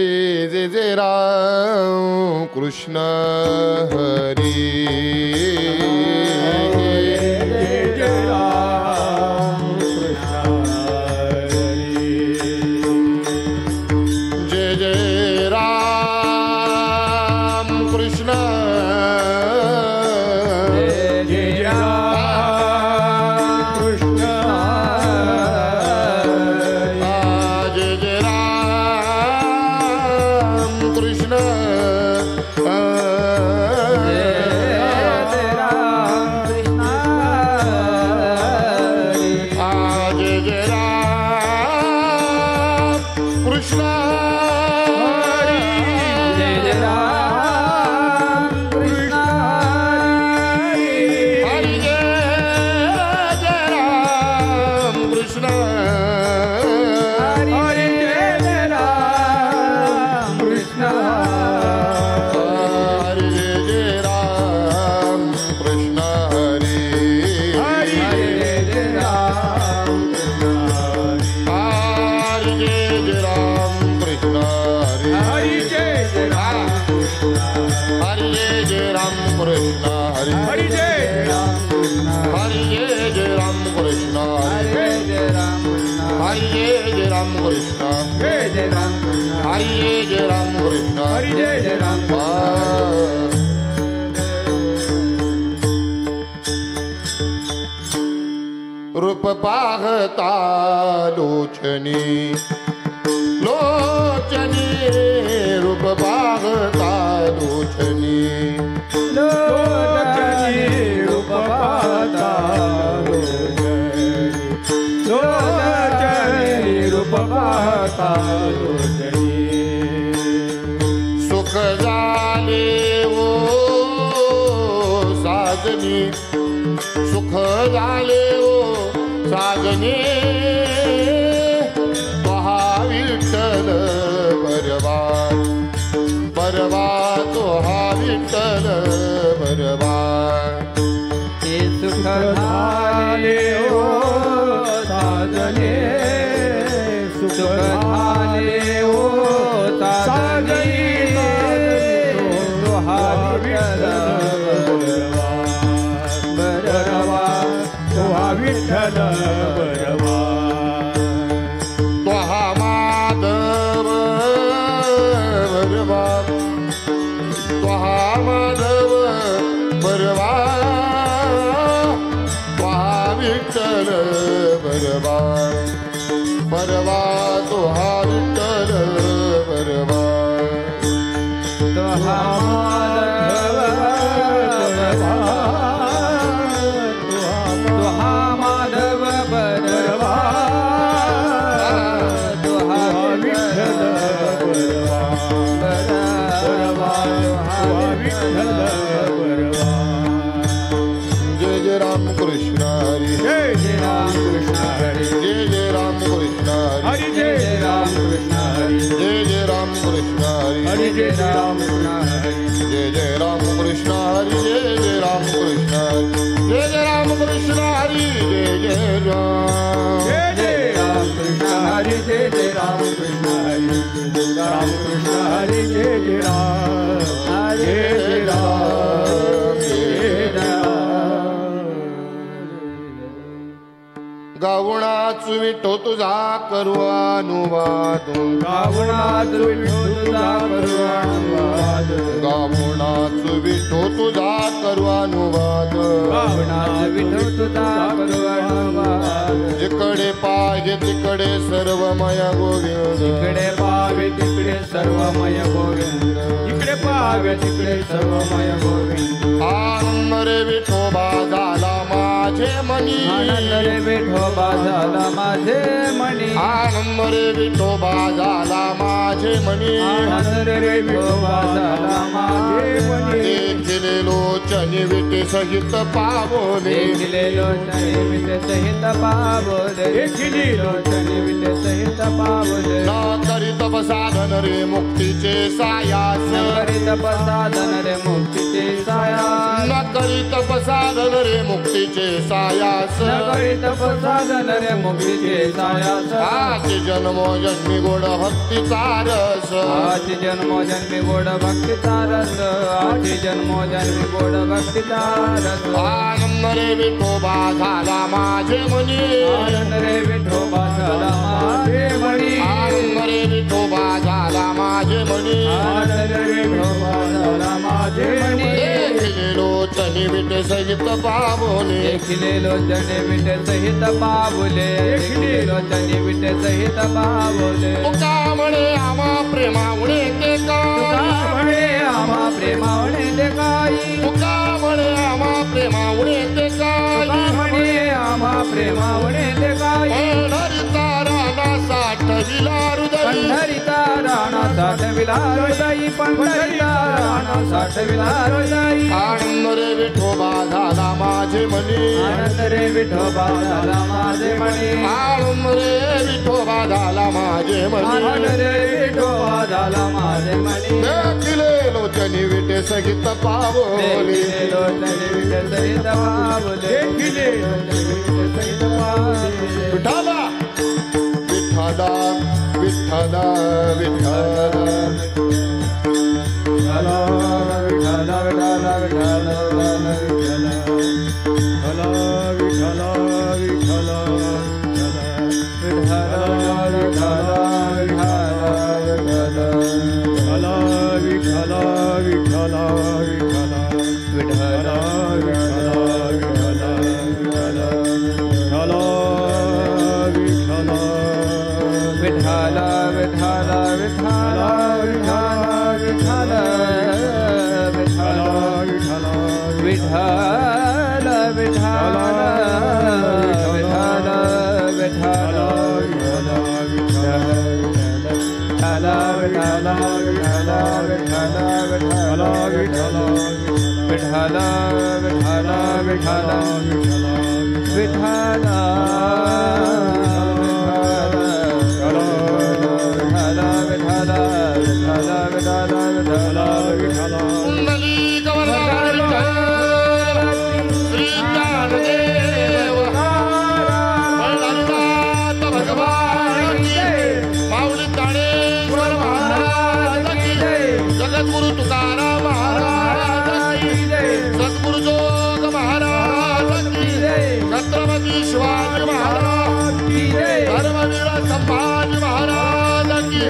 जय जय राम कृष्ण हरी जय जय राम कृष्ण हरी जय जय राम कृष्ण जय जय राम कृष्ण जय जय राम कृष्ण रूप पाहता लोचनी लोचनी रूप पाहता लोचनी लोचनी रूप पाहता लोचनी रूप पाहता लोचनी सुख झाले ओ साजनी सुख झाले ओ साजनी तोहा विठ्ठल बरवा बरवा तोहा विठ्ठल बरवा ते सुख झाले ओ साजने सुख झाले ओ साजने तोहा विठ्ठल बरवा तोहा विठ्ठल बरवा तोहा माधव बरवा तोहा माधव बरवा तोहा विठ्ठल बरवा बरवा तोहा विठ्ठल बरवा तोहा माधव बरवा तोहा माधव बरवा तोहा विठ्ठल बरवा बरवा तोहा विठ्ठल बरवा जय जय राम कृष्ण हरी जय जय राम कृष्ण हरी जय जय राम कृष्ण हरी हरी जय जय राम कृष्ण हरी जय जय राम कृष्ण हरी हरी जय जय राम कृष्ण हरी जय जय राम कृष्ण हरी जय जय राम कृष्ण हरी जय जय राम कृष्ण हरी जय जय राम जय जय राम कृष्ण हरी जय जय राम कृष्ण हरी राम कृष्ण हरी जय जय राम जय जय राम जय राम गावणाच विठो तुझा करू अनुवाद गावणाच विठो तुझा करू अनुवाद गावणाच विठो तुझा करू अनुवाद गावणाच विठो तुझा करू अनुवाद जिकडे पाहिजे तिकडे सर्वमय गोविंद इकडे पाहावे तिकडे सर्वमय गोविंद इकडे पाहावे तिकडे सर्वमय गोविंद आनंद रे विठोबा झाला माझे मनी आनंद रे विठोबा झाला माझे मणी आनंद रे विठोबा झाला माझे मनी आनंद रे विठोबा झाला माझे मणी ते केलेले लोचनी विटे सहित पावले देखिले लोचनी विटे सहित पावले देखिले लोचनी विटे सहित पावले न करी तपसाधन रे मुक्तीचे सायास न करी तपसाधन रे मुक्तीचे सायास न करी तपसाधन रे मुक्तीचे सायास न करी तपसाधन रे मुक्तीचे सायास आची जन्मो जन्मी गोड भक्तीचा रस आची जन्मो जन्मी गोड भक्तीचा रस आची जन्मो जन्मी गोड भक्तीचा रस आनंद रे विठोबा झाला माझे मनी आनंद रे विठोबा झाला माझे मनी आनंद रे विठोबा झाला माझे मनी आनंद रे विठोबा झाला माझे मनी देखिले लोचनी विटे सहित पावले देखिले लोचनी विटे सहित पावले देखिले लोचनी विटे सहित पावले तुका म्हणे आम्हा प्रेमामुळे ते काय म्हणे आम्हा प्रेमावणे ते काही तुका म्हणे आम्हा प्रेमामुळे ते काय म्हणे आम्हा प्रेमावणे ते काही पंढरीचा राणा साठविला हृदय पंढरीचा राणा साठविला हृदयी पंढरीचा राणा साठविला हृदयी आनंद रे विठोबा झाला माझे मनी आनंद रे विठोबा झाला माझे मणी आनंद रे विठोबा झाला माझे मनी आनंद रे विठोबा झाला माझे मणी देखिले लोचनी विटे सहित पावले देखिले लोचनी विटे सहित पावले देखिले लोचनी विटे सहित पावले विठाला विठाला विठाला विठाला विठाला विठाला विठाला विठाला विठाला विठाला कुंडली गवर्धन श्री ज्ञानदेव हरिनाथ भगवान की माऊली ज्ञानेश्वर महाराज की जगद्गुरु तुकाराम महाराज की सद्गुरु जोग महाराज की छत्रपती शिवाजी महाराज की धर्मवीर संभाजी महाराज की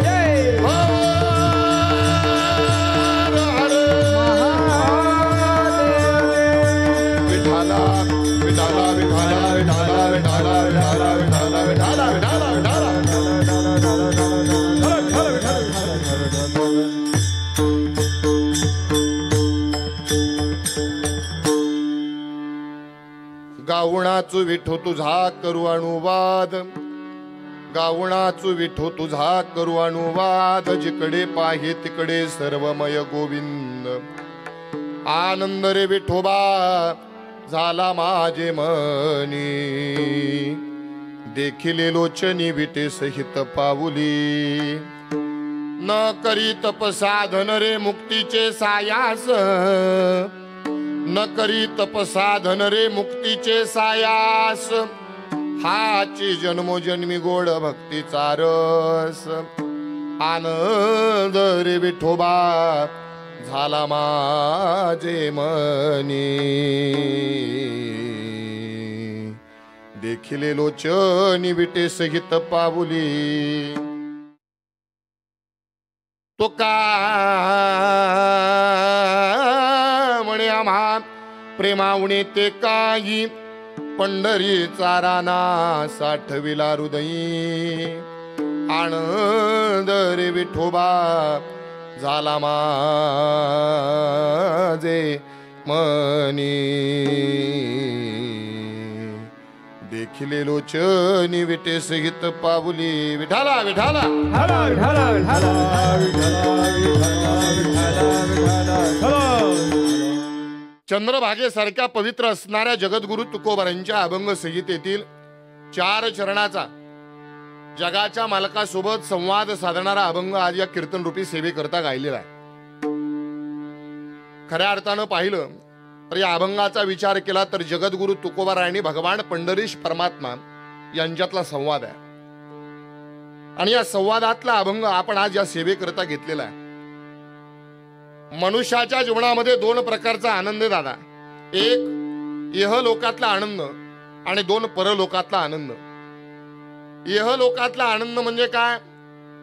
गावणाचू विठो तुझा करू अनुवाद गावणाचू विठो तुझा करू अनुवाद जिकडे पाहे तिकडे सर्वमय गोविंद आनंद रे विठोबा झाला माझे मनी देखिले लोचनी विटे सहित पाऊली न करी तपसाधन रे मुक्तीचे सायास न करी तपसाधन रे मुक्तीचे सायास हाची जन्मोजन्मी गोड भक्तीचा रस आनंद रे विठोबा झाला माझे मनी देखिले लोचनी विटे सहित पाऊली तो का म्हणे आम्हा प्रेमावणे ते काही पंढरीचा राणा साठविला हृदयी आनंद रे विठोबा झाला माझे मनी देखिले लोचनी विटे सहित पाऊली विठाला विठाला चंद्रभागेसारख्या पवित्र असणाऱ्या जगद्गुरु तुकोबारांच्या अभंग संहितेतील 4 चरणाचा जगाच्या मालकासोबत संवाद साधणारा अभंग आज या कीर्तन रूपी सेवेकरता गायलेला आहे. खऱ्या अर्थानं पाहिलं तर या अभंगाचा विचार केला तर जगद्गुरु तुकोबारायांनी भगवान पंढरीश परमात्मा यांच्यातला संवाद आहे. आणि या संवादातला अभंग आपण आज या सेवेकरता घेतलेला आहे. मनुष्याच्या जीवनामध्ये 2 प्रकारचा आनंद आहे दादा. एक इहलोकातला आनंद आणि 2 परलोकातला आनंद. इहलोकातला आनंद म्हणजे काय?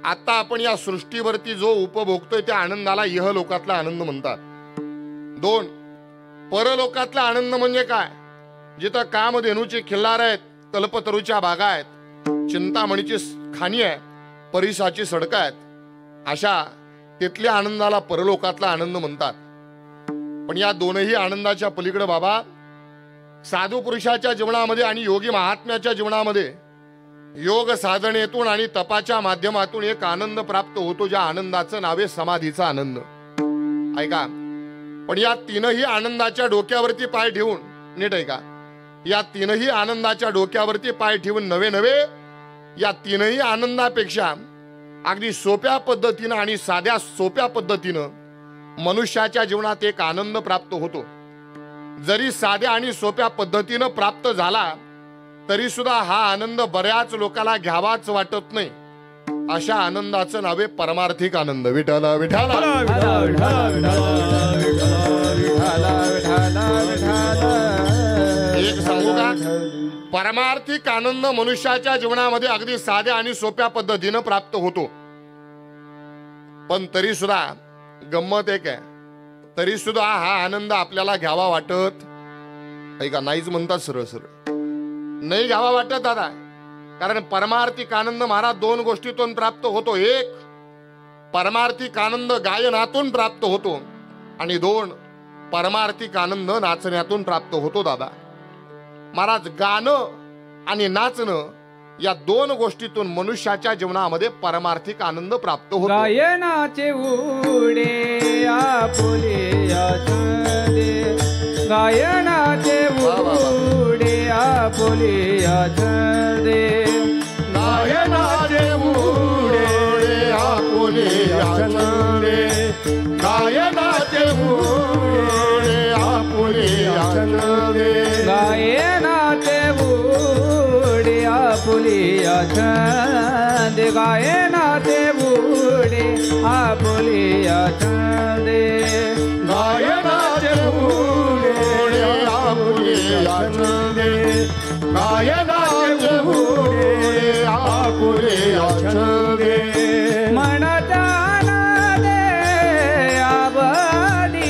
आता आपण या सृष्टीवरती जो उपभोगतोय त्या आनंदाला इहलोकातला आनंद म्हणतात. 2 परलोकातला आनंद म्हणजे काय? जिथं कामधेनूची खिल्लार आहेत, कल्पतरूच्या बागा आहेत, चिंतामणीची खाणी आहे, परिसाची सडक आहेत, अशा तिथल्या आनंदाला परलोकातला आनंद म्हणतात. पण या दोनही आनंदाच्या पलीकडे बाबा साधू पुरुषाच्या जीवनामध्ये आणि योगी महात्म्याच्या जीवनामध्ये योग साधनेतून आणि तपाच्या माध्यमातून एक आनंद प्राप्त होतो, ज्या आनंदाचं नाव आहे समाधीचा आनंद. ऐका, पण या 3ही आनंदाच्या डोक्यावरती पाय ठेवून, नीट ऐका, या 3ही आनंदाच्या डोक्यावरती पाय ठेवून नवे नवे या 3ही आनंदापेक्षा अगदी सोप्या पद्धतीनं आणि साध्या सोप्या पद्धतीनं मनुष्याच्या जीवनात एक आनंद प्राप्त होतो. जरी साध्या आणि सोप्या पद्धतीनं प्राप्त झाला तरी सुद्धा हा आनंद बऱ्याच लोकांना घ्यावाच वाटत नाही. अशा आनंदाचं नाव आहे परमार्थिक आनंद. विठ्ठल विठ्ठल. एक सांगू का? परमार्थिक आनंद मनुष्याच्या जीवनामध्ये अगदी साध्या आणि सोप्या पद्धतीनं प्राप्त होतो. पण तरी सुद्धा गंमत एक आहे, तरी सुद्धा हा आनंद आपल्याला घ्यावा वाटत ऐका नाहीच म्हणतात. सरळ सरळ नाही घ्यावा वाटत दादा. कारण परमार्थिक आनंद महाराज 2 गोष्टीतून प्राप्त होतो. एक परमार्थिक आनंद गायनातून प्राप्त होतो आणि 2 परमार्थिक आनंद नाचण्यातून प्राप्त होतो दादा. महाराज गाणं आणि नाचणं या 2 गोष्टीतून मनुष्याच्या जीवनामध्ये परमार्थिक आनंद प्राप्त होतो. गायनाचे उडे आपुलिया छंदे, गायनाचे उडे आपुलिया छंदे, गायनाचे उडे आपुलिया छंदे, गायनाचे उडे आपुलिया छंदे, गायनाचे उडे आपुलिया छंदे, गायनाचे उडे आपुलिया छंदे, गायनाचे उडे आपुलिया छंदे, गायनाचे उडे आपुलिया छंदे. मनाचा आनंद आवडी,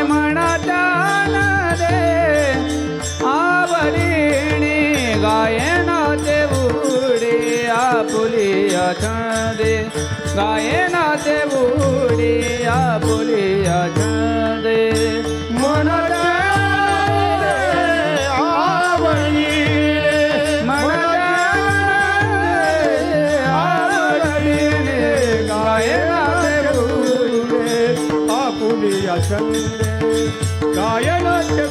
मनाचा आनंद आवडी, गायनाचे उडे आपुलिया छंदे, गायनाचे उडे आपुलिया छंदे. मनाचा गायनाचे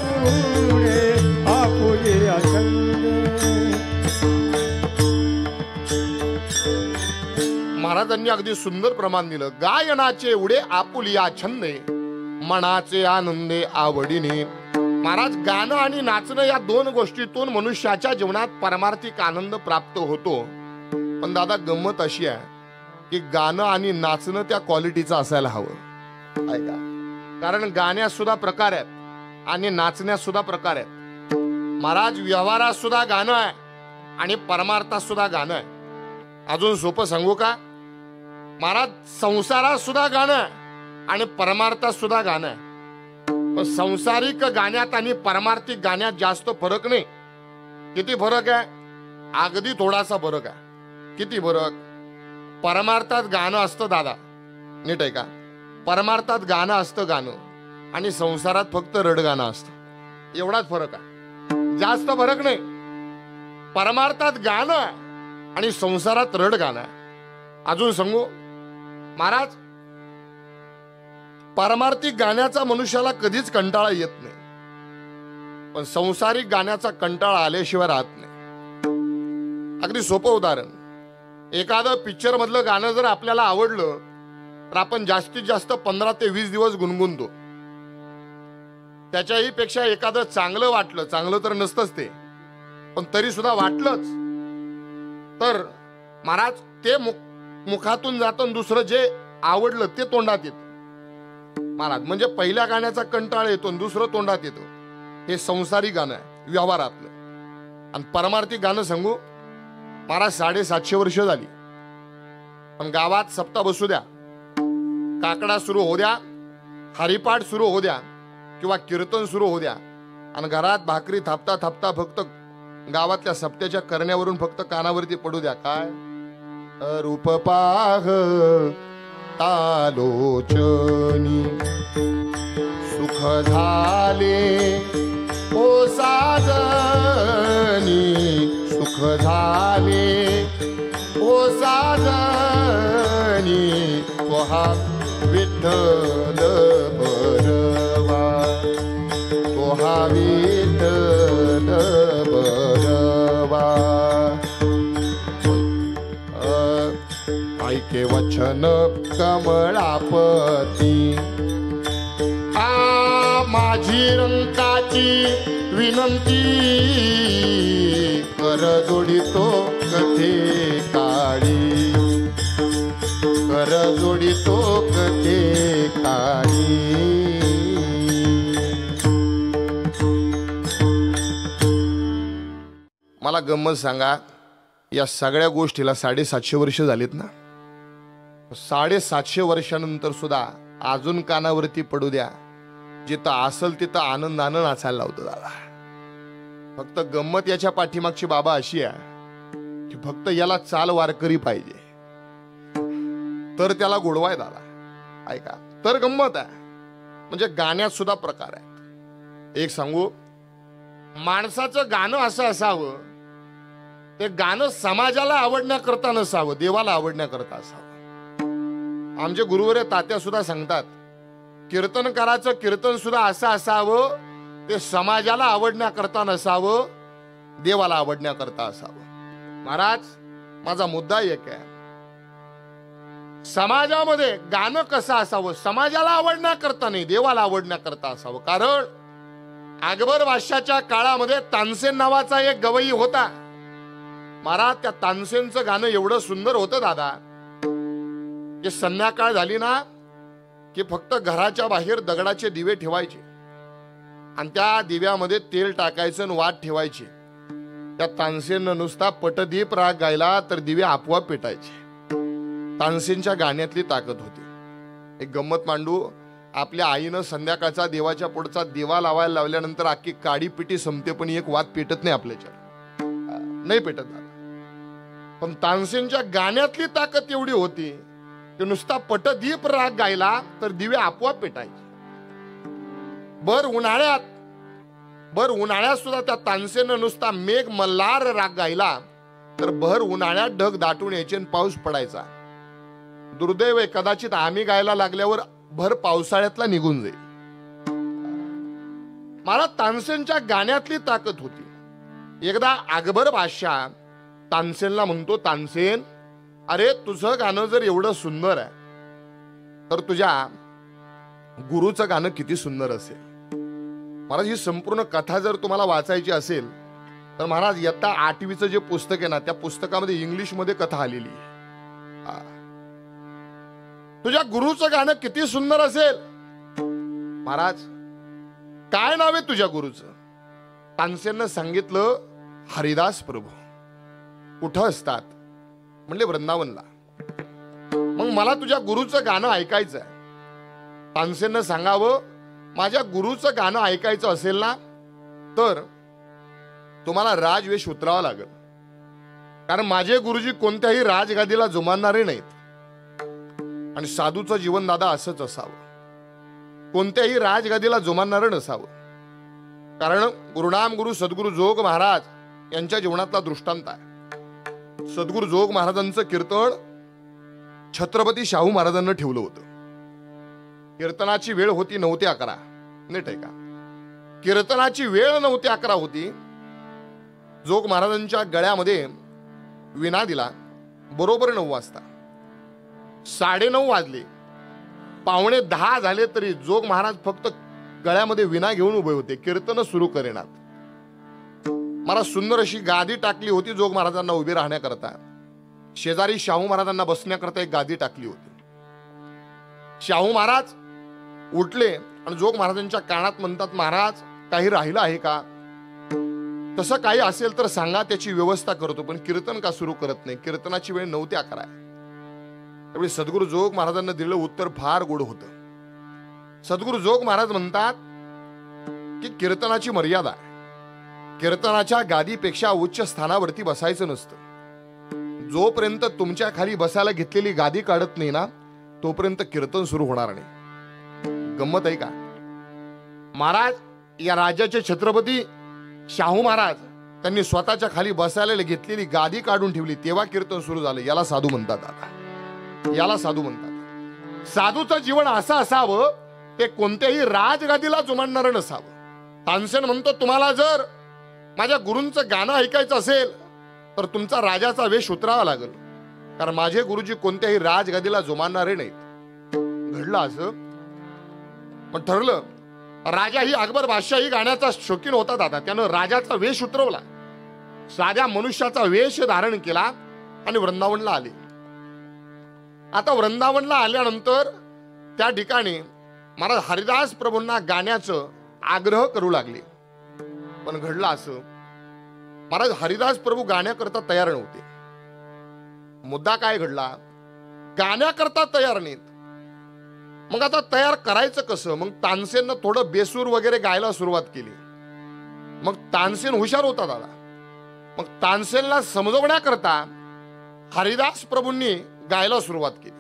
उडे आपुलिया छंदे. महाराजांनी अगदी सुंदर प्रमाण दिलं. गायनाचे उडे आपुलिया छंदे, मनाचे आनंदे आवडीने. महाराज गाणं आणि नाचणं या 2 गोष्टीतून मनुष्याच्या जीवनात परमार्थिक आनंद प्राप्त होतो. पण दादा गंमत अशी आहे की गाणं आणि नाचणं त्या क्वालिटीचं असायला हवं. ऐका, कारण गाण्यात सुद्धा प्रकार आहेत आणि नाचण्यात सुद्धा प्रकार आहेत. महाराज व्यवहारात सुद्धा गाणं आहे आणि परमार्थात सुद्धा गाणं आहे. अजून सोपं सांगू का? महाराज संसारात सुद्धा गाणं आहे आणि परमार्थात सुद्धा गाणं आहे. पण संसारिक गाण्यात आणि परमार्थिक गाण्यात जास्त फरक नाही. किती फरक आहे? अगदी थोडासा फरक आहे. किती फरक? परमार्थात गाणं असतं दादा, नीट आहे का? परमार्थात गाणं असतं गाणं आणि संसारात फक्त रडगाणं असतं. एवढाच फरक आहे, जास्त फरक नाही. परमार्थात गाणं आणि संसारात रडगाणं. अजून सांगू महाराज, पारमार्थिक गाण्याचा मनुष्याला कधीच कंटाळा येत नाही, पण संसारिक गाण्याचा कंटाळा आल्याशिवाय राहत नाही. अगदी सोपं उदाहरण, एखादं पिक्चर मधलं गाणं जर आपल्याला आवडलं तर आपण जास्तीत जास्त 15 ते 20 दिवस गुणगुणतो. त्याच्याही पेक्षा एखादं चांगलं वाटलं, चांगलं तर नसतंच ते, पण तरी सुद्धा वाटलंच तर महाराज ते मुखातून जातं, दुसरं जे आवडलं ते तोंडात येतं महाराज. म्हणजे पहिल्या गाण्याचा कंटाळा येतो, दुसरं तोंडात येतो. हे संसारिक गाणं आहे व्यवहारातलं. आणि परमार्थिक गाणं सांगू महाराज, 750 वर्ष झाली, पण गावात सप्ताह बसू द्या, काकडा सुरू होऊ द्या, हरिपाठ सुरू होऊ द्या किंवा कीर्तन सुरू होऊ द्या, आणि घरात भाकरी थापता थापता फक्त गावातल्या सप्त्याच्या करण्यावरून फक्त कानावरती पडू द्या, काय रूप पाह तालोचनी सुख झाले ओ साजनी, सुख झाले ओ साजनी, तोहा विठ्ठल बरवा, तोहा विठ्ठल बरवा. ऐके वचन कमळापती, आ माझी रंकाची विनंती, कर जोडितो कथे काळी, कर जोडितो कथे काळी. मला गंमत सांगा, या सगळ्या गोष्टीला 750 वर्ष झालीत ना. 750 वर्षानंतर सुद्धा अजून कानावरती पडू द्या, जिथं असल तिथं आनंदानं नाचायला लावतो दादा. फक्त गंमत याच्या पाठीमागची बाबा अशी आहे की फक्त याला चाल वारकरी पाहिजे तर त्याला गोडवाय दादा. ऐका, तर गंमत आहे. म्हणजे गाण्यात सुद्धा प्रकार आहेत. एक सांगू, माणसाचं गाणं असं असावं, ते गाणं समाजाला आवडण्याकरता नसावं, देवाला आवडण्याकरता असावं. आमचे गुरुवरे तात्या सुद्धा सांगतात, कीर्तनकाराचं कीर्तन सुद्धा असं असावं, ते समाजाला आवडण्याकरता नसावं, देवाला आवडण्याकरता असावं. महाराज, माझा मुद्दा एक आहे, समाजामध्ये गाणं कसं असावं, समाजाला आवडण्याकरता नाही, देवाला आवडण्याकरता असावं. कारण अकबर बादशाच्या काळामध्ये तानसेन नावाचा एक गवई होता महाराज. त्या तानसेनचं गाणं एवढं सुंदर होतं दादा की संध्याकाळ झाली ना की फक्त घराच्या बाहेर दगडाचे दिवे ठेवायचे आणि त्या दिव्यामध्ये तेल टाकायचं आणि वात ठेवायची. त्या तानसेननं नुसता पटदीप राग गायला तर दिवे आपोआप पेटायचे. तानसेनच्या गाण्यातली ताकद होती. एक गंमत मांडू, आपल्या आईनं संध्याकाळचा देवाच्या पुढचा दिवा लावायला लावल्यानंतर अख्खी काडी पिटी संपते, पण एक वात पेटत नाही आपल्याच्या, नाही पेटत झाला. पण तानसेनच्या गाण्यातली ताकद एवढी होती की नुसता पटदीप राग गायला तर दिवे आपोआप पेटायचे. भर उन्हाळ्यात सुद्धा त्या तानसेनं नुसता मेघ मल्हार राग गायला तर भर उन्हाळ्यात ढग दाटून यायचे आणि पाऊस पडायचा. दुर्दैव आहे, कदाचित आम्ही गायला लागल्यावर भर पावसाळ्यातला निघून जाईल. मला तानसेनच्या गाण्यातली ताकद होती. एकदा अकबर बादशाह तानसेनला म्हणतो, तानसेन, अरे तुझं गाणं जर एवढं सुंदर आहे तर तुझ्या गुरुचं गाणं किती सुंदर असेल. महाराज, ही संपूर्ण कथा जर तुम्हाला वाचायची असेल तर महाराज इयत्ता 8वीचं जे पुस्तक आहे ना, त्या पुस्तकामध्ये इंग्लिश मध्ये कथा आलेली आहे. तुझ्या गुरुचं गाणं किती सुंदर असेल. महाराज, काय नाव आहे तुझ्या गुरुचं? तानसेननं सांगितलं, हरिदास प्रभू. कुठं असतात? म्हणले वृंदावनला. मग मला तुझ्या गुरुचं गाणं ऐकायचं आहे. तानसेननं सांगावं, माझ्या गुरुचं गाणं ऐकायचं असेल ना तर तुम्हाला राजवेश उतरावा लागेल, कारण माझे गुरुजी कोणत्याही राजगादीला जुमानणारे नाहीत. आणि साधूचं जीवन दादा असंच असावं, कोणत्याही राजगादीला जुमानणारं नसावं. कारण गुरुनाम गुरु सद्गुरु जोग महाराज यांच्या जीवनातला दृष्टांत आहे. सद्गुरु जोग महाराजांचं कीर्तन छत्रपती शाहू महाराजांना ठेवलं होतं. कीर्तनाची वेळ होती 9 ते 11. नीट आहे का? कीर्तनाची वेळ 9 ते 11 होती. जोग महाराजांच्या गळ्यामध्ये विना दिला. बरोबर 9 वाजता. 9:30 वाजले, 9:45 झाले तरी जोग महाराज फक्त गळ्यामध्ये विना घेऊन उभे होते. कीर्तन सुरू करेनात. मला सुंदर अशी गादी टाकली होती जोग महाराजांना उभे राहण्याकरता. शेजारी शाहू महाराजांना बसण्याकरता एक गादी टाकली होती. शाहू महाराज उठले आणि जोग महाराजांच्या कानात म्हणतात, महाराज काही राहिलं आहे का? तसं काही असेल तर सांगा, त्याची व्यवस्था करतो, पण कीर्तन का सुरू करत नाही? कीर्तनाची वेळ 9 ते 11 आहे. त्यावेळी सद्गुरु जोग महाराजांना दिलेलं उत्तर फार गोड होतं. सद्गुरु जोग महाराज म्हणतात की कीर्तनाची मर्यादा आहे. कीर्तनाच्या गादीपेक्षा उच्च स्थानावरती बसायचं नसतं. जोपर्यंत तुमच्या खाली बसायला घेतलेली गादी काढत नाही ना, तोपर्यंत कीर्तन सुरू होणार नाही. गंमत आहे का? महाराज, या राज्याचे छत्रपती शाहू महाराज, त्यांनी स्वतःच्या खाली बसायला घेतलेली गादी काढून ठेवली, तेव्हा कीर्तन सुरू झालं. याला साधू म्हणतात. आता याला साधू म्हणतात. साधूचं जीवन असं असावं, ते कोणत्याही राजगादीला जुमानणारं नसावं. तानसेन म्हणतो, तुम्हाला जर माझ्या गुरूंचं गाणं ऐकायचं असेल तर तुमचा राजाचा वेश उतरावा लागेल, कारण माझे गुरुजी कोणत्याही राजगादीला जुमानणारे नाहीत. घडलं असं. पण ठरलं, राजा ही अकबर बादशाही गाण्याचा शौकीन होता दादा. त्यानं राजाचा वेश उतरवला, साध्या मनुष्याचा वेश धारण केला आणि वृंदावनला आले. आता वृंदावनला आल्यानंतर त्या ठिकाणी महाराज हरिदास प्रभूंना गाण्याचं आग्रह करू लागले. पण घडलं असं, महाराज हरिदास प्रभू गाण्याकरता तयार नव्हते. मुद्दा काय घडला? गाण्याकरता तयार नाहीत. मग आता तयार करायचं कसं? मग तानसेननं थोडं बेसूर वगैरे गायला सुरुवात केली. मग तानसेन हुशार होता दादा. मग तानसेनला समजवण्याकरता हरिदास प्रभूंनी गायला सुरुवात केली.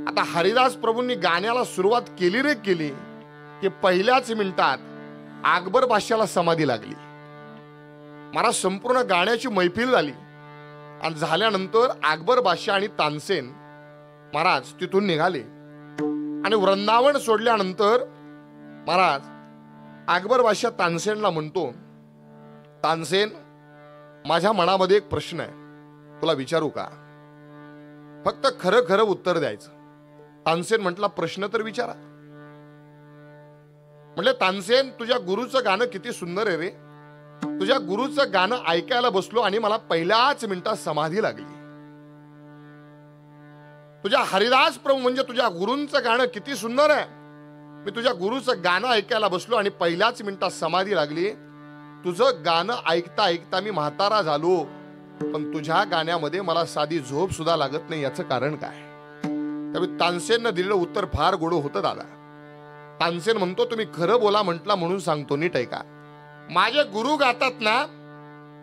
आता हरिदास प्रभूंनी गाण्याला सुरुवात केली रे केली की पहिल्याच मिनिटात अकबर बादशाला समाधी लागली. महाराज संपूर्ण गाण्याची मैफिल झाली आणि झाल्यानंतर अकबर बादशाह आणि तानसेन महाराज तिथून निघाले आणि वृंदावन सोडल्यानंतर महाराज अकबर बादशाह तानसेनला म्हणतो, तानसेन, माझ्या मनामध्ये एक प्रश्न आहे, तुला विचारू का? फक्त खरं खरं उत्तर द्यायचं. तानसेन म्हटला, प्रश्न तर विचारा. म्हटले, तानसेन, तुझ्या गुरुचं गाणं किती सुंदर आहे रे. तुझ्या गुरुचं गाणं ऐकायला बसलो आणि मला पहिल्याच मिनिटात समाधी लागली. तुझ्या हरिदास प्रभू म्हणजे तुझ्या गुरूंचं गाणं किती सुंदर आहे. मी तुझ्या गुरुचं गाणं ऐकायला बसलो आणि पहिल्याच मिनिटात समाधी लागली. तुझं गाणं ऐकता ऐकता मी म्हातारा झालो, पण तुझ्या गाण्यामध्ये मला साधी झोप सुद्धा लागत नाही. याचं कारण काय? त्यावेळी तानसेननं दिलेलं उत्तर फार गोड होतं दादा. तानसेन म्हणतो, तुम्ही खरं बोला म्हटला म्हणून सांगतो, नीट ऐका. माझे गुरु गातात ना,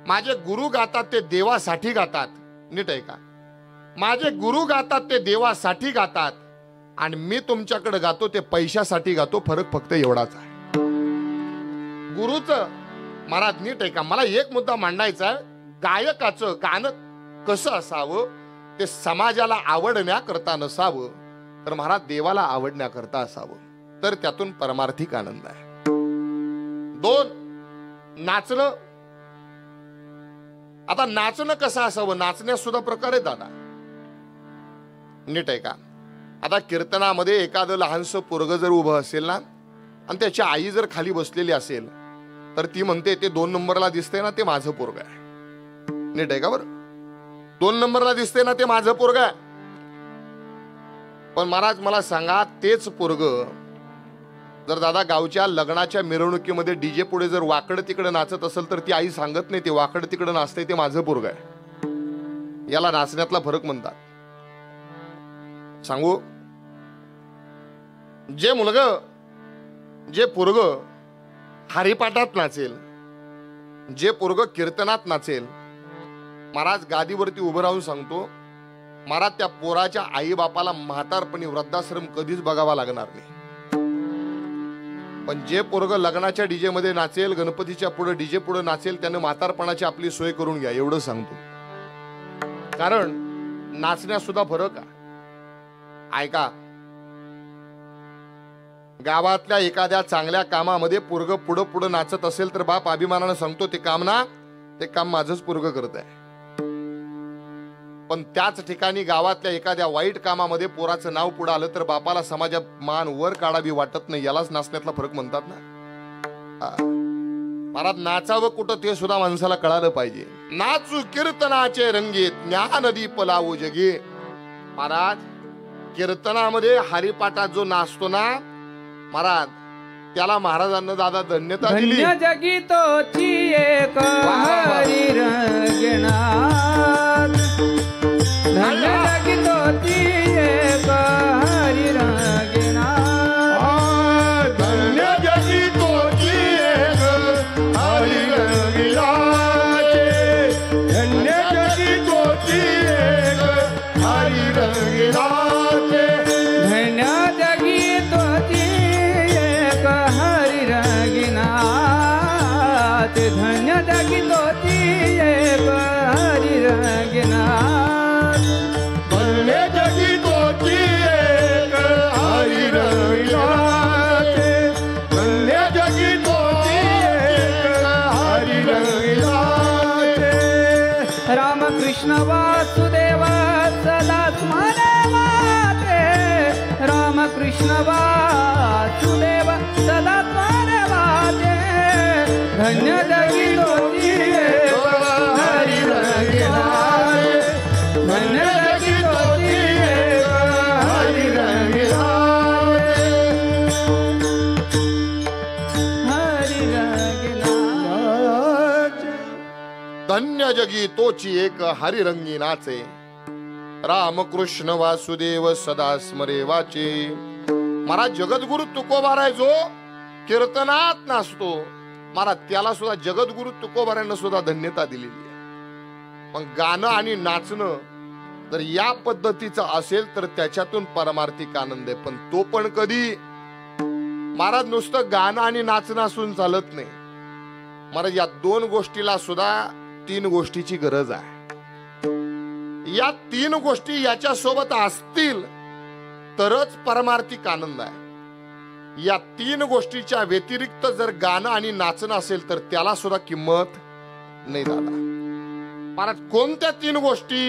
माझे गुरु गातात ते देवासाठी गातात. नीट ऐका. माझे गुरु गातात ते देवासाठी गातात आणि मी तुमच्याकडे गातो ते पैशासाठी गातो. फरक फक्त एवढाच आहे. गुरुचं महाराज नीट ऐका, मला एक मुद्दा मांडायचा आहे. गायकाचं गाणं कसं असावं, ते समाजाला आवडण्याकरता नसावं, तर महाराज देवाला आवडण्याकरता असावं, तर त्यातून परमार्थिक आनंद आहे. 2, नाचणं. आता नाचणं कसं असावं? नाचण्यास सुद्धा प्रकार आहे दादा. नीट आहे का? आता कीर्तनामध्ये एखादं लहानसं पोरग जर उभं असेल ना आणि त्याची आई जर खाली बसलेली असेल तर ती म्हणते, ते 2 नंबरला दिसते ना, ते माझं पोरग आहे. नीट आहे का? बरं, 2 नंबरला दिसते ना, ते माझं पोरग आहे. पण महाराज मला सांगा, तेच पोरग जर दादा गावच्या लग्नाच्या मिरवणुकीमध्ये डीजे पुढे जर वाकड तिकडे नाचत असेल तर ती आई सांगत नाही, ते वाकड तिकडे नाचते, ते माझं पोरग आहे. याला नाचण्यातला फरक म्हणतात. सांगू, जे मुलग, जे पोरग हरिपाठात नाचेल, जे पोरग कीर्तनात नाचेल, महाराज गादीवरती उभं राहून सांगतो, महाराज त्या पोराच्या आई बापाला म्हातारपणी वृद्धाश्रम कधीच बघावा लागणार नाही. पण जे पोरग लग्नाच्या डीजे मध्ये नाचेल, गणपतीच्या पुढे डीजे पुढे नाचेल, त्याने म्हातारपणाची आपली सोय करून घ्या, एवढं सांगतो. कारण नाचण्यात सुद्धा फरक आहे. ऐका, गावातल्या एखाद्या चांगल्या कामामध्ये पोरग पुढं पुढं नाचत असेल तर बाप अभिमानानं सांगतो ते काम ना, ते काम माझंच पोरग करत आहे. पण त्याच ठिकाणी गावातल्या एखाद्या वाईट कामामध्ये पोराचं नाव पुढं आलं तर बापाला समाजात मान वर काढावी वाटत नाही. यालाच नाचण्यातला फरक म्हणतात ना. महाराज नाचावं कुठं ते सुद्धा माणसाला कळालं पाहिजे. नाचू कीर्तनाचे रंगीत ज्ञान दीप लावू जगे. महाराज कीर्तनामध्ये हरिपाठात जो नाचतो ना महाराज, त्याला महाराजांना दादा धन्यता दिली. धन्य जगी तोची एक हरी रंगनाथ, धन्य जगी तोची एक हरी रंगनाथ, धन्य जगी तोची एक हरी रंगनाचे, धन्य जगी तोची एक हरी रंगनाथे, धन्य जगी तोची एक हरी रंगनाथ, धन्य जगी तोची एक हरी रंगनाथ, धन्य जगी तोची एक हरी रंगनाचे, धन्य जगी तोची एक हरी रंगनाचे. रामकृष्ण वासुदेव सदा स्मरे वाचे, रामकृष्ण वासुदेव सदा स्मरे वाचे, धन्य जगी तोची एक हरी रंगनाथ, धन्य जगी तोची एक हरी रंगनाथ, हरी रंगनाथ. धन्य जगी तोची एक हरी रंगी नाचे, रामकृष्ण वासुदेव सदा स्मरे वाचे. महाराज जगद्गुरु तुकोबाराय जो कीर्तनात नाचतो महाराज, त्याला सुद्धा जगद्गुरु तुकोबारांना सुद्धा धन्यता दिलेली आहे. मग गाणं आणि नाचणं जर या पद्धतीचं असेल तर त्याच्यातून परमार्थिक आनंद आहे. पण तो पण कधी महाराज नुसतं गाणं आणि नाचणं असून चालत नाही. महाराज या दोन गोष्टीला सुद्धा तीन गोष्टीची गरज आहे. या तीन गोष्टी याच्या सोबत असतील तरच परमार्थिक आनंद आहे. या तीन गोष्टीच्या व्यतिरिक्त जर गाणं आणि नाचणं असेल तर त्याला सुद्धा किंमत नाही दादा. महाराज कोणत्या तीन गोष्टी?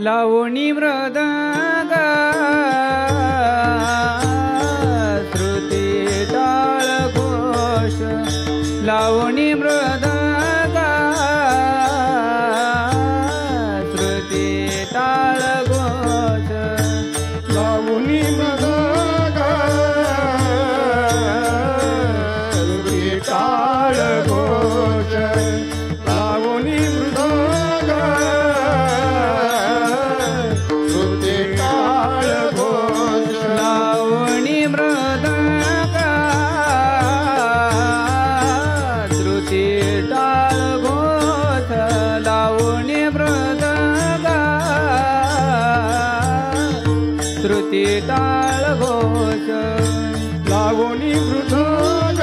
लावणी मृदंग श्रुती टाळ घोष, लावणी मृदंग श्रुती टाळ घोष, लावणी मृदंग श्रुती टाळ घोष, लावणी मृदंग श्रुती टाळ घोष, लावणी मृदंग श्रुती टाळ घोष, लावणी मृदंग श्रुती टाळ घोष, लावणी मृदंग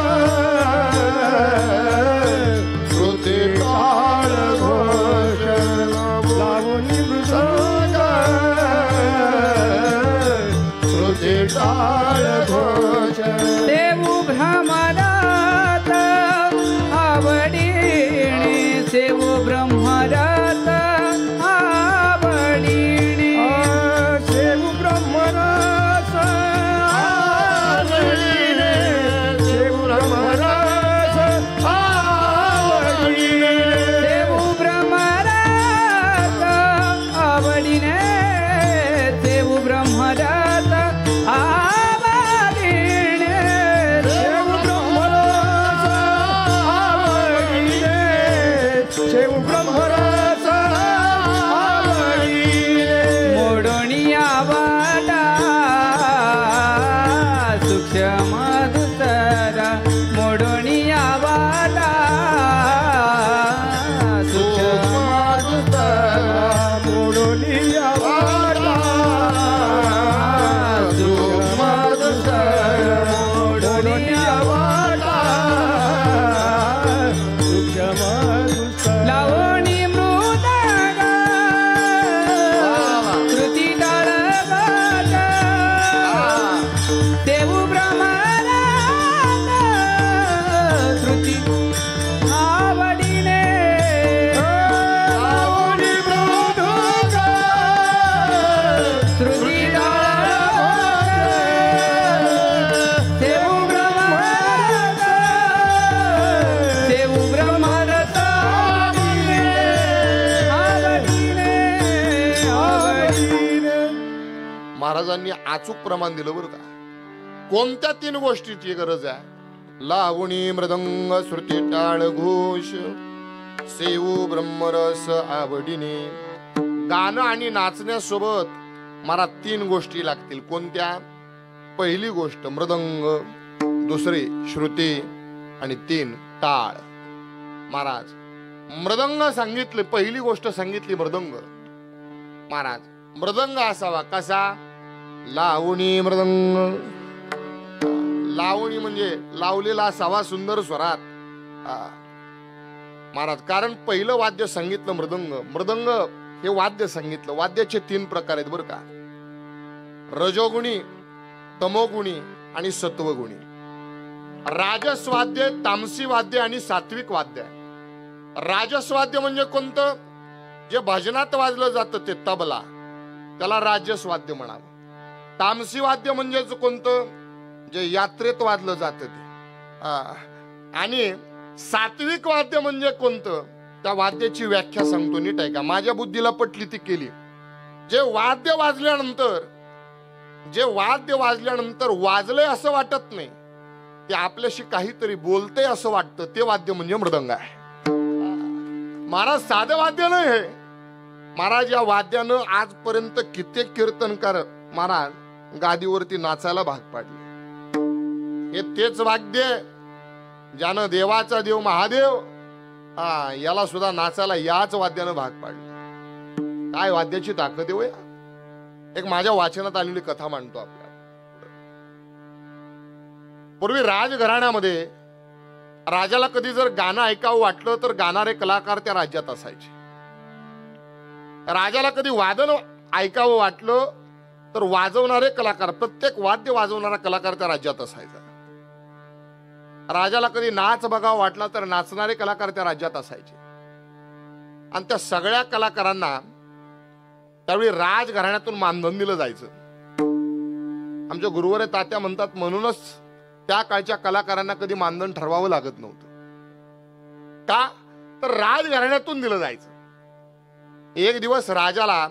श्रुती टाळ घोष, लावणी मृदंग श्रुती टाळ घोष. देऊ भ्रमरात आवडीने, सेवू ब्रह्मरात आवडीने, सेवू ब्रह्मरास आवडीने, सेवू ब्रह्मरास आवडीने, सेवू ब्रह्मरास आवडीने, सेवू ब्रह्मरास आवडीने, सेवू ब्रह्मरास आवडीने, सेवू ब्रह्मरास आवडीने, मोडोनिया वाटा सूक्ष्म दुसरा, मोडोनिया वाटा सूक्ष्म दुसरा, मोडोनिया वाटा सूक्ष्म दुसरा, मोडोनिया वाटा सूक्ष्म दुसरा, लावणी मृदंग श्रुती टाळ घोष, देऊ ब्रह्मरात अचूक प्रमाण दिलं बरं का. कोणत्या 3 गोष्टीची गरज आहे? लावणी मृदंग श्रुती टाळ घोष सेवू ब्रह्मरस आवडीने. गाणं आणि नाचण्यासोबत मला 3 गोष्टी लागतील. कोणत्या? पहिली गोष्ट मृदंग, दुसरी श्रुती आणि 3 टाळ. महाराज मृदंग सांगितले, पहिली गोष्ट सांगितली मृदंग. महाराज मृदंग असावा कसा? लावणी मृदंग. लावणी म्हणजे लावलेला असावा सुंदर स्वरात. महाराज कारण पहिलं वाद्य सांगितलं मृदंग. मृदंग हे वाद्य सांगितलं. वाद्याचे 3 प्रकार आहेत बरं का. रजोगुणी, तमोगुणी आणि सत्वगुणी. राजस वाद्य, तामसी वाद्य आणि सात्विक वाद्य. राजस वाद्य म्हणजे कोणतं? जे भजनात वाजलं जातं ते तबला, त्याला राजस वाद्य म्हणावं. तामसी वाद्य म्हणजे कोणतं? जे यात्रेत वाजलं जातं ते. आणि सात्विक वाद्य म्हणजे कोणतं? त्या वाद्याची व्याख्या सांगतो, नीट आहे का? माझ्या बुद्धीला पटली ती केली. जे वाद्य वाजल्यानंतर वाजलंय असं वाटत नाही, ते आपल्याशी काहीतरी बोलतंय असं वाटतं, ते वाद्य म्हणजे मृदंग आहे. महाराज साधं वाद्य नाही हे. महाराज या वाद्यानं आजपर्यंत कित्येक कीर्तनकार महाराज गादीवरती नाचायला भाग पाडले. हे तेच वाद्य ज्यानं देवाचा देव महादेव याला सुद्धा नाचायला याच वाद्यानं भाग पाडले. काय वाद्याची ताकद आहे. एक माझ्या वाचनात आलेली कथा मांडतो आपल्याला. पूर्वी राजघराण्यामध्ये राजाला कधी जर गाणं ऐकावं वाटलं तर गाणारे कलाकार त्या राज्यात असायचे. राजाला कधी वादन ऐकावं वाटलं तर वाजवणारे कलाकार, प्रत्येक वाद्य वाजवणारा कलाकार त्या राज्यात असायचा. राजाला कधी नाच बघावा वाटला तर नाचणारे कलाकार त्या राज्यात असायचे. आणि त्या सगळ्या कलाकारांना त्यावेळी राजघराण्यातून मानधन दिलं जायचं. आमच्या गुरुवर तात्या म्हणतात, म्हणूनच त्या काळच्या कलाकारांना कधी मानधन ठरवावं लागत नव्हतं. का? तर राजघराण्यातून दिलं जायचं. एक दिवस राजाला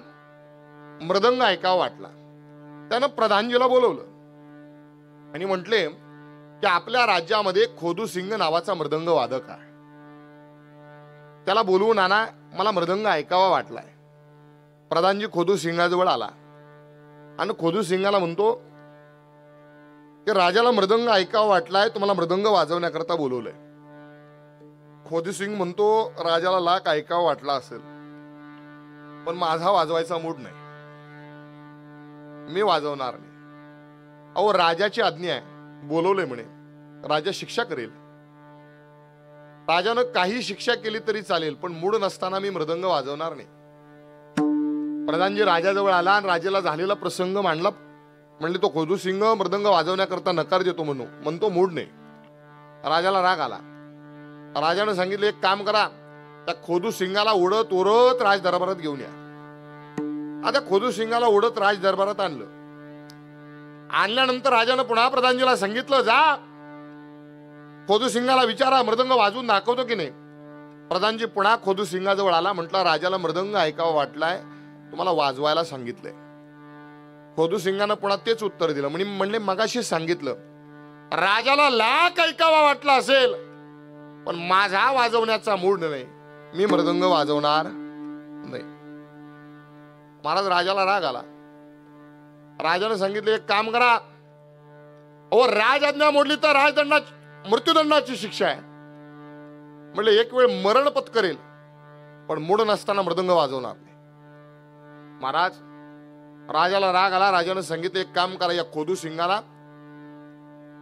मृदंग ऐकावा वाटला. त्यानं प्रधानजीला बोलवलं आणि म्हटले की आपल्या राज्यामध्ये खोदू सिंग नावाचा मृदंग वादक आहे, त्याला बोलवून आणा, मला मृदंग ऐकावा वाटलाय. प्रधानजी खोदू सिंगाजवळ आला आणि खोदू सिंगाला म्हणतो की राजाला मृदंग ऐकावा वाटलाय, तुम्हाला मृदंग वाजवण्याकरता बोलवलंय. खोदू सिंग म्हणतो राजाला लाख ऐकावा वाटला असेल, पण माझा वाजवायचा मूड नाही, मी वाजवणार नाही. अहो राजाची आज्ञा आहे, बोलवलंय म्हणे, राजा शिक्षा करेल. राजानं काही शिक्षा केली तरी चालेल, पण मूड नसताना मी मृदंग वाजवणार नाही. प्रधानजी राजाजवळ आला आणि राजाला झालेला प्रसंग मांडला. म्हणले तो खोदू सिंग मृदंग वाजवण्याकरता नकार देतो म्हणतो मूड नाही. राजाला राग आला. राजानं सांगितलं एक काम करा, त्या खोदू सिंगाला उडत उडत राज दरबारात घेऊन या. आता खोदू सिंगाला उडत राज दरबारात आणलं. आणल्यानंतर राजानं पुन्हा प्रधानजीला सांगितलं जा खोदू सिंगाला विचारा मृदंग वाजवून दाखवतो की नाही. प्रधानजी पुन्हा खोदू सिंगाजवळ आला. म्हटलं राजाला मृदंग ऐकावा वाटलाय, तुम्हाला वाजवायला सांगितलंय. खोदू सिंगानं पुन्हा तेच उत्तर दिलं. म्हणले मगाशी सांगितलं राजाला लाख ऐकावा वाटला असेल, पण माझा वाजवण्याचा मूड नाही, मी मृदंग वाजवणार नाही. महाराज राजाला राग आला. राजाने सांगितलं एक काम करा, अहो राज आज्ञा मोडली तर मृत्यूदंडाची शिक्षा आहे. म्हणले एक वेळ मरण पत्करेल, पण मूड नसताना मृदंग वाजवणार नाही. महाराज राजाला राग आला. राजाने सांगितलं एक काम करा, या खोदू सिंगाला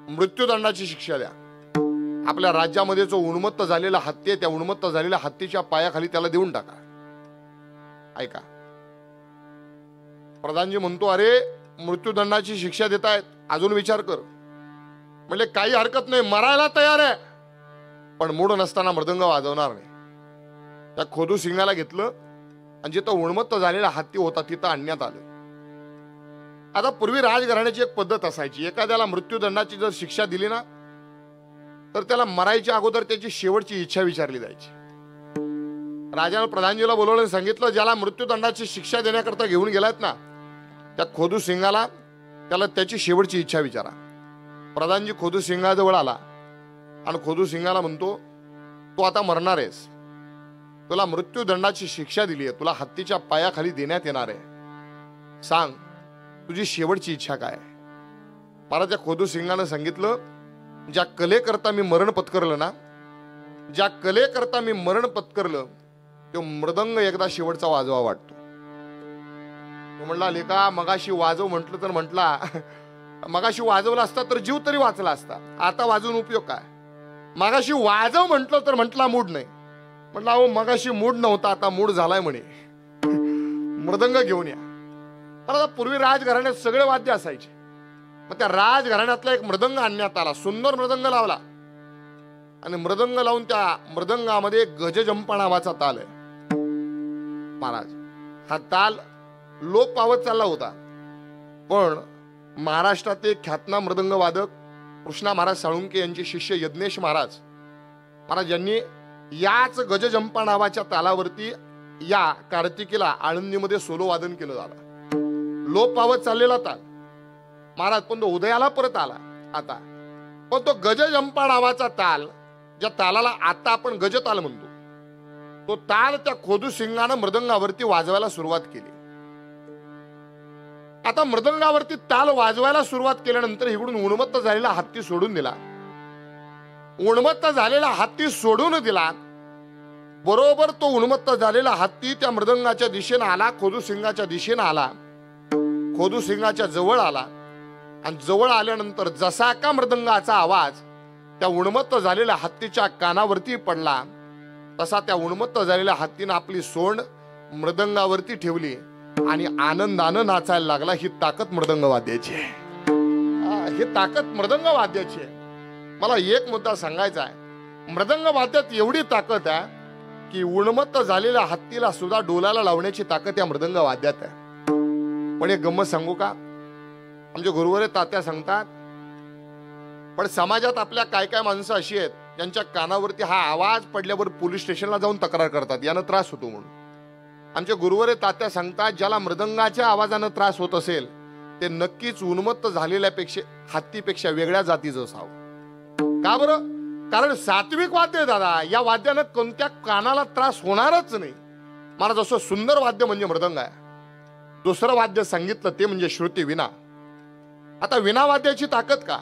मृत्यूदंडाची शिक्षा द्या. आपल्या राज्यामध्ये जो उन्मत्त झालेला हत्ती आहे, त्या उन्मत्त झालेल्या हत्तीच्या पायाखाली त्याला देऊन टाका. ऐका, प्रधानजी म्हणतो अरे मृत्यूदंडाची शिक्षा देतायत, अजून विचार कर. म्हणजे काही हरकत नाही, मरायला तयार आहे, पण मूड नसताना मृदंग वाजवणार नाही. त्या खोदू सिंगाला घेतलं आणि जिथं उन्मत्त झालेला हत्ती होता तिथं आणण्यात आलं. आता पूर्वी राजघराण्याची एक पद्धत असायची, एखाद्याला मृत्यूदंडाची जर शिक्षा दिली ना तर त्याला मरायच्या अगोदर त्याची शेवटची इच्छा विचारली जायची. राजानं प्रधानजीला बोलवलं आणि सांगितलं ज्याला मृत्यूदंडाची शिक्षा देण्याकरता घेऊन गेलात ना त्या खोदू सिंगाला त्याला त्याची शेवटची इच्छा विचारा. प्रधानजी खोदू सिंगाजवळ आला आणि खोदू सिंगाला म्हणतो, तू आता मरणार आहेस, तुला मृत्यूदंडाची शिक्षा दिली आहे, तुला हत्तीच्या पायाखाली देण्यात येणार आहे, सांग तुझी शेवटची इच्छा काय. महाराज त्या खोदू सिंगानं सांगितलं, ज्या कलेकरता मी मरण पत्करलं ना, ज्या कलेकरता मी मरण पत्करलं, तो मृदंग एकदा शेवटचा वाजवा वाटतो. तो म्हणला, लेका मगाशी वाजव म्हटलं तर म्हटला, मगाशी वाजवला असता तर जीव तरी वाचला असता, आता वाजवून उपयोग काय. मगाशी वाजव म्हटलं तर म्हटला मूड नाही. म्हटलं अहो मगाशी मूड नव्हता, आता मूड झालाय म्हणे, मृदंग घेऊन या. पण आता पूर्वी राजघराण्यात सगळे वाद्य असायचे. मग त्या राजघराण्यातला एक मृदंग आणण्यात आला, सुंदर मृदंग लावला आणि मृदंग लावून त्या मृदंगामध्ये गजजंपा नावाचा ताल आहे. महाराज हा ताल लोप पावत चालला होता, पण महाराष्ट्रात एक ख्यातनाम मृदंग वादक कृष्णा महाराज साळुंके यांचे शिष्य यज्ञेश महाराज यांनी याच गजजंपा नावाच्या तालावरती या कार्तिकीला आळंदीमध्ये सोलो वादन केलं झालं. लोप पावत चाललेला ताल महाराज, पण तो उदयाला परत आला आता. पण तो गजजंपा नावाचा ताल, ज्या तालाला आता आपण गजताल म्हणतो, तो ताल त्या खोदू सिंगानं मृदंगावरती वाजवायला सुरुवात केली. आता मृदंगावरती ताल वाजवायला सुरुवात केल्यानंतर इकडून उन्मत्त झालेला हत्ती सोडून दिला. उन्मत्त झालेला हत्ती सोडून दिला बरोबर तो उन्मत्त झालेला हत्ती त्या मृदंगाच्या दिशेने आला, खोदू सिंगाच्या दिशेने आला, खोदू सिंगाच्या जवळ आला आणि जवळ आल्यानंतर जसा का मृदंगाचा आवाज त्या उन्मत्त झालेल्या हत्तीच्या कानावरती पडला, तसा त्या उन्मत्त झालेल्या हत्तीनं आपली सोंड मृदंगावरती ठेवली आणि आनंदानं नाचायला लागला. ही ताकद मृदंग वाद्याची आहे, ही ताकद मृदंग वाद्याची आहे. मला एक मुद्दा सांगायचा आहे, मृदंग वाद्यात एवढी ताकद आहे की उन्मत्त झालेल्या हत्तीला सुद्धा डोलाला लावण्याची ताकद या मृदंग वाद्यात आहे. पण एक गंमत सांगू का, आमचे गुरुवारे तात्या सांगतात, पण समाजात आपल्या काय काय माणसं अशी आहेत ज्यांच्या कानावरती हा आवाज पडल्यावर पोलीस स्टेशनला जाऊन तक्रार करतात, यानं त्रास होतो म्हणून. आमचे गुरुवारे तात्या सांगतात, ज्याला मृदंगाच्या आवाजानं त्रास होत असेल ते नक्कीच उन्मत्त झालेल्यापेक्षा हत्तीपेक्षा वेगळ्या जातीचं असावं. का बरं? कारण सात्विक वाद्य दादा, या वाद्यानं कोणत्या कानाला त्रास होणारच नाही. मला जसं सुंदर वाद्य म्हणजे मृदंग आहे. दुसरं वाद्य सांगितलं ते म्हणजे श्रुती विना. आता विना वाद्याची ताकद का?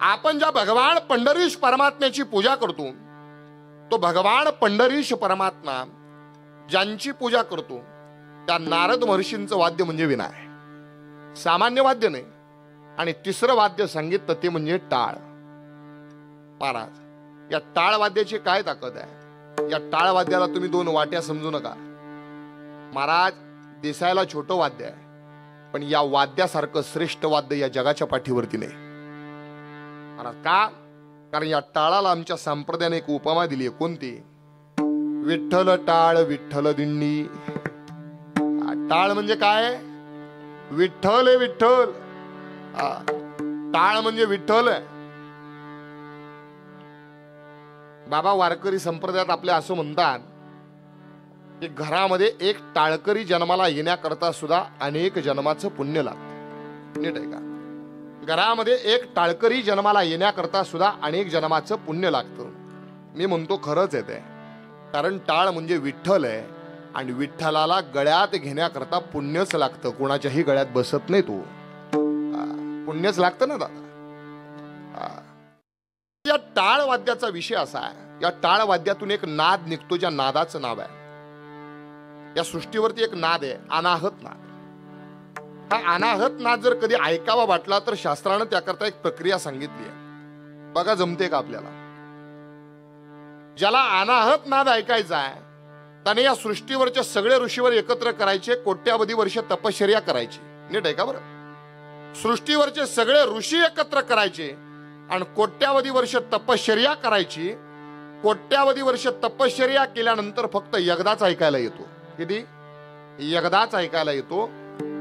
आपण ज्या भगवान पंढरीश परमात्म्याची पूजा करतो, तो भगवान पंढरीश परमात्मा ज्यांची पूजा करतो त्या नारद महर्षींचं वाद्य म्हणजे विना आहे, सामान्य वाद्य नाही. आणि तिसरं वाद्य सांगितलं ते म्हणजे टाळ. महाराज या टाळ वाद्याची काय ताकद आहे? या टाळ वाद्याला तुम्ही दोन वाट्या समजू नका. महाराज दिसायला छोटं वाद्य आहे, पण या वाद्यासारखं श्रेष्ठ वाद्य या जगाच्या पाठीवरती नाही. महाराज का? कारण या टाळाला आमच्या संप्रदायाने एक उपमा दिली आहे. कोणती? विठ्ठल टाळ विठ्ठल दिंडी. टाळ म्हणजे काय? विठ्ठल आहे, विठ्ठल. टाळ म्हणजे विठ्ठल आहे. बाबा वारकरी संप्रदायात आपल्या असं म्हणतात की घरामध्ये एक टाळकरी जन्माला येण्याकरता सुद्धा अनेक जन्माचं पुण्य लागतं. नीट आहे का? घरामध्ये एक टाळकरी जन्माला येण्याकरता सुद्धा अनेक जन्माचं पुण्य लागतं. मी म्हणतो खरंच आहे ते, कारण टाळ म्हणजे विठ्ठल आहे आणि विठ्ठलाला गळ्यात घेण्याकरता पुण्यच लागतं. कोणाच्याही गळ्यात बसत नाही, तो पुण्यच लागतं ना दादा. या टाळ वाद्याचा विषय असा आहे, या टाळ वाद्यातून एक नाद निघतो, ज्या नादाचं नाव आहे, या सृष्टीवरती एक नाद आहे, अनाहत नाद. हा अनाहत नाद जर कधी ऐकावा वाटला तर शास्त्रानं त्याकरता एक प्रक्रिया सांगितली आहे. बघा जमते का आपल्याला? ज्याला अनाहत नाद ऐकायचा आहे त्याने या सृष्टीवरच्या सगळे ऋषीवर एकत्र करायचे, कोट्यावधी वर्ष तपश्चर्या करायची. नीट आहे का बरं? सृष्टीवरचे सगळे ऋषी एकत्र करायचे आणि कोट्यावधी वर्ष तपश्चर्या करायची. कोट्यावधी वर्ष तपश्चर्या केल्यानंतर फक्त एकदाच ऐकायला येतो. किती? एकदाच ऐकायला येतो.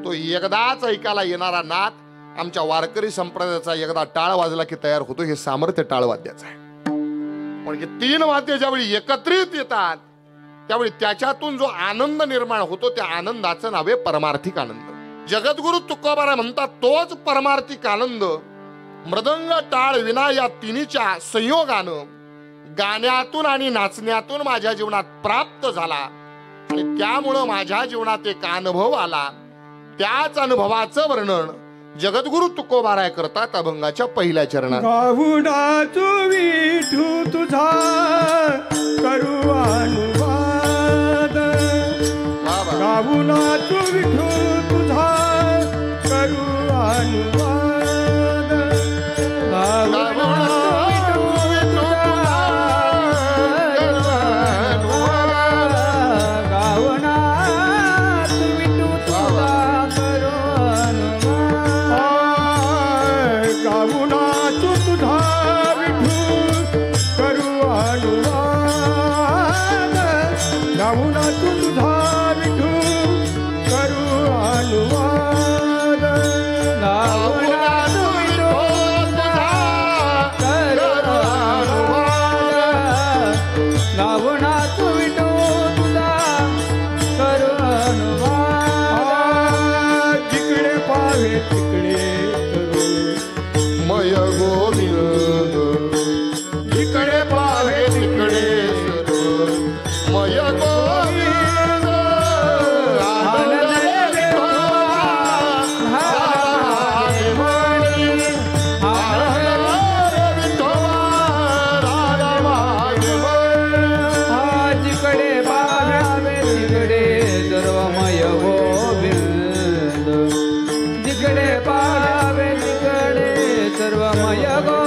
तो एकदाच ऐकायला येणारा नाद आमच्या वारकरी संप्रदायाचा एकदा टाळ वाजला की तयार होतो. हे सामर्थ्य टाळ वाद्याचं आहे. म्हणजे तीन वाद्य ज्यावेळी एकत्रित येतात त्यावेळी त्याच्यातून जो आनंद निर्माण होतो त्या आनंदाचं नाव आहे परमार्थिक आनंद. जगद्गुरु तुकोबाराय म्हणतात तोच परमार्थिक आनंद मृदंग टाळ विना या तिन्हीच्या संयोगानं गाण्यातून आणि नाचण्यातून माझ्या जीवनात प्राप्त झाला आणि त्यामुळं माझ्या जीवनात एक अनुभव आला. त्याच अनुभवाचं वर्णन जगद्गुरु तुकोबाराय करतात अभंगाच्या पहिल्या चरणात. गाऊना तू विठू तुझा करू अनुवाद, गाऊना तू विठू तुझा करू अनुवाद, गाऊना सर्वमय गो